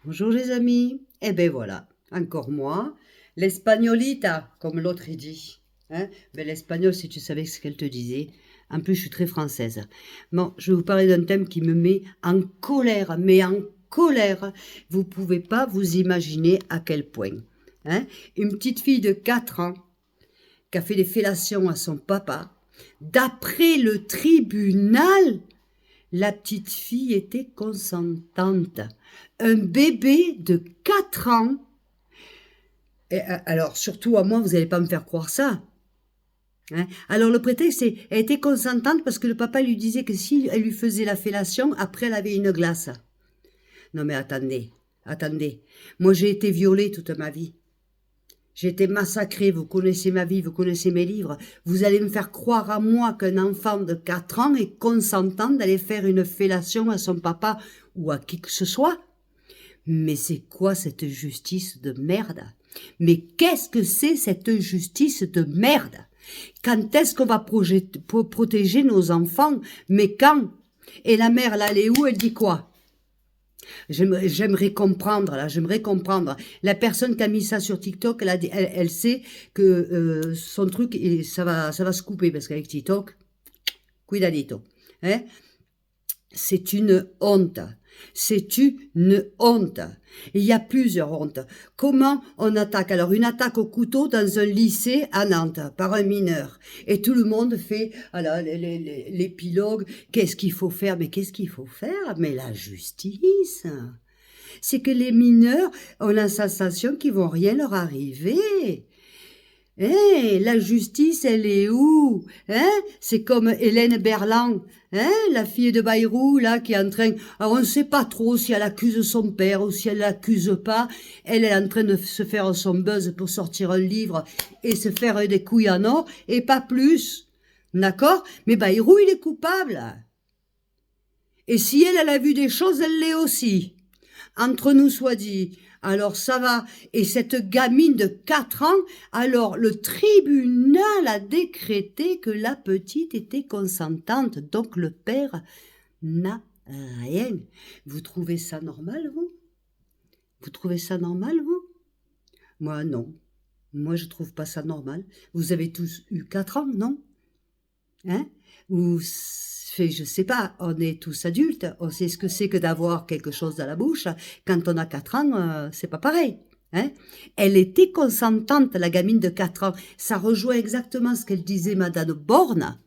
Bonjour les amis. Eh ben voilà, encore moi, l'espagnolita, comme l'autre il dit. Hein? Ben, l'espagnol, si tu savais ce qu'elle te disait. En plus, je suis très française. Bon, je vais vous parler d'un thème qui me met en colère, mais en colère. Vous pouvez pas vous imaginer à quel point. Hein? Une petite fille de 4 ans qui a fait des fellations à son papa, d'après le tribunal, la petite fille était consentante. Un bébé de 4 ans. Et, alors, surtout à moi, vous n'allez pas me faire croire ça. Hein? Alors, le prétexte, c'est qu'elle était consentante parce que le papa lui disait que si elle lui faisait la fellation, après, elle avait une glace. Non, mais attendez. Moi, j'ai été violée toute ma vie. J'ai été massacrée, vous connaissez ma vie, vous connaissez mes livres. Vous allez me faire croire à moi qu'un enfant de 4 ans est consentant d'aller faire une fellation à son papa ou à qui que ce soit? Mais c'est quoi cette justice de merde? Mais qu'est-ce que c'est cette justice de merde? Quand est-ce qu'on va protéger nos enfants? Mais quand? Et la mère, là, elle est où? Elle dit quoi? J'aimerais comprendre, là, j'aimerais comprendre. La personne qui a mis ça sur TikTok, elle sait que son truc, ça va se couper, parce qu'avec TikTok, cuidadito. Hein? C'est une honte. C'est une honte. Il y a plusieurs hontes. Comment on attaque? Alors, une attaque au couteau dans un lycée à Nantes, par un mineur. Et tout le monde fait l'épilogue. Qu'est-ce qu'il faut faire? Mais qu'est-ce qu'il faut faire? Mais la justice. C'est que les mineurs ont la sensation qu'ils vont rien leur arriver. Eh, la justice, elle est où? Hein? C'est comme Hélène Berland, hein? La fille de Bayrou, là, qui est en train... Alors, on ne sait pas trop si elle accuse son père ou si elle l'accuse pas. Elle est en train de se faire son buzz pour sortir un livre et se faire des couilles en or, et pas plus. D'accord? Mais Bayrou, il est coupable. Et si elle a vu des choses, elle l'est aussi. Entre nous soit dit, alors ça va. Et cette gamine de 4 ans, alors le tribunal a décrété que la petite était consentante, donc le père n'a rien. Vous trouvez ça normal, vous? Vous trouvez ça normal, vous? Moi, non. Moi, je trouve pas ça normal. Vous avez tous eu 4 ans, non? Hein? Ou, je sais pas, on est tous adultes, on sait ce que c'est que d'avoir quelque chose dans la bouche. Quand on a 4 ans, c'est pas pareil. Hein? Elle était consentante, la gamine de 4 ans. Ça rejoint exactement ce qu'elle disait Madame Borne,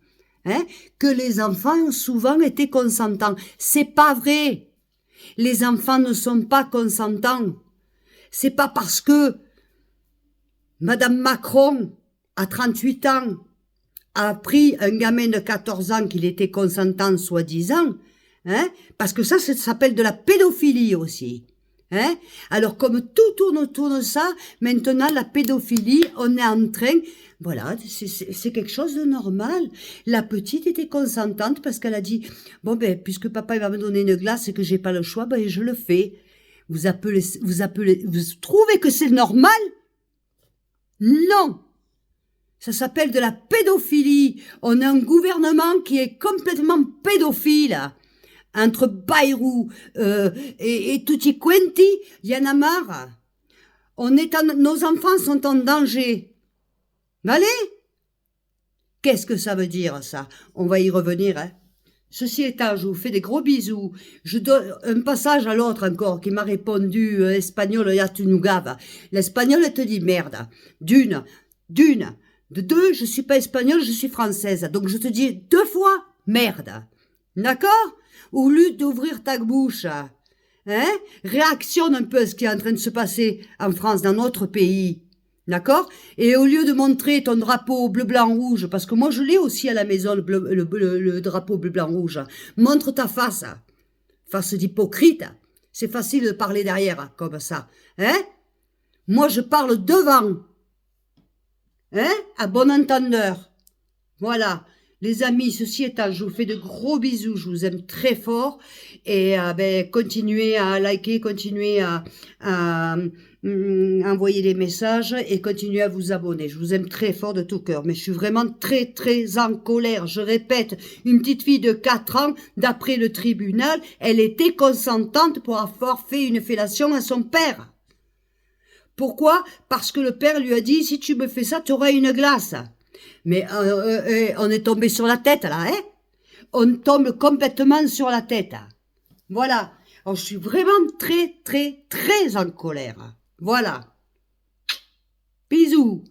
hein? Que les enfants ont souvent été consentants. C'est pas vrai. Les enfants ne sont pas consentants. C'est pas parce que Madame Macron, à 38 ans, a pris un gamin de 14 ans qu'il était consentant soi-disant, hein, parce que ça s'appelle de la pédophilie aussi. Hein. Alors comme tout tourne autour de ça, maintenant la pédophilie, on est en train, voilà, c'est quelque chose de normal. La petite était consentante parce qu'elle a dit, bon ben puisque papa il va me donner une glace et que j'ai pas le choix, ben je le fais. Vous trouvez que c'est normal? Non! Ça s'appelle de la pédophilie. On a un gouvernement qui est complètement pédophile. Entre Bayrou et Tutti Quanti, il y en a marre. Nos enfants sont en danger. Allez? Qu'est-ce que ça veut dire, ça? On va y revenir, hein. Ceci étant, je vous fais des gros bisous. Je donne un passage à l'autre encore qui m'a répondu espagnol, ya tu nous gaves. L'espagnol, elle te dit merde. D'une. De deux, je suis pas espagnole, je suis française. Donc je te dis 2 fois merde. D'accord? Au lieu d'ouvrir ta bouche, hein, réactionne un peu à ce qui est en train de se passer en France, dans notre pays. D'accord? Et au lieu de montrer ton drapeau bleu, blanc, rouge, parce que moi je l'ai aussi à la maison, le drapeau bleu, blanc, rouge, montre ta face. Face d'hypocrite. C'est facile de parler derrière, comme ça. Hein? Moi je parle devant. Hein? À bon entendeur. Voilà. Les amis, ceci étant, je vous fais de gros bisous, je vous aime très fort et ben, continuez à liker, continuez à envoyer des messages et continuez à vous abonner. Je vous aime très fort de tout cœur, mais je suis vraiment très très en colère. Je répète, une petite fille de 4 ans, d'après le tribunal, elle était consentante pour avoir fait une fellation à son père. Pourquoi? Parce que le père lui a dit, si tu me fais ça, tu auras une glace. Mais on est tombé sur la tête, là, hein? On tombe complètement sur la tête. Voilà. Alors, je suis vraiment très, très, très en colère. Voilà. Bisous.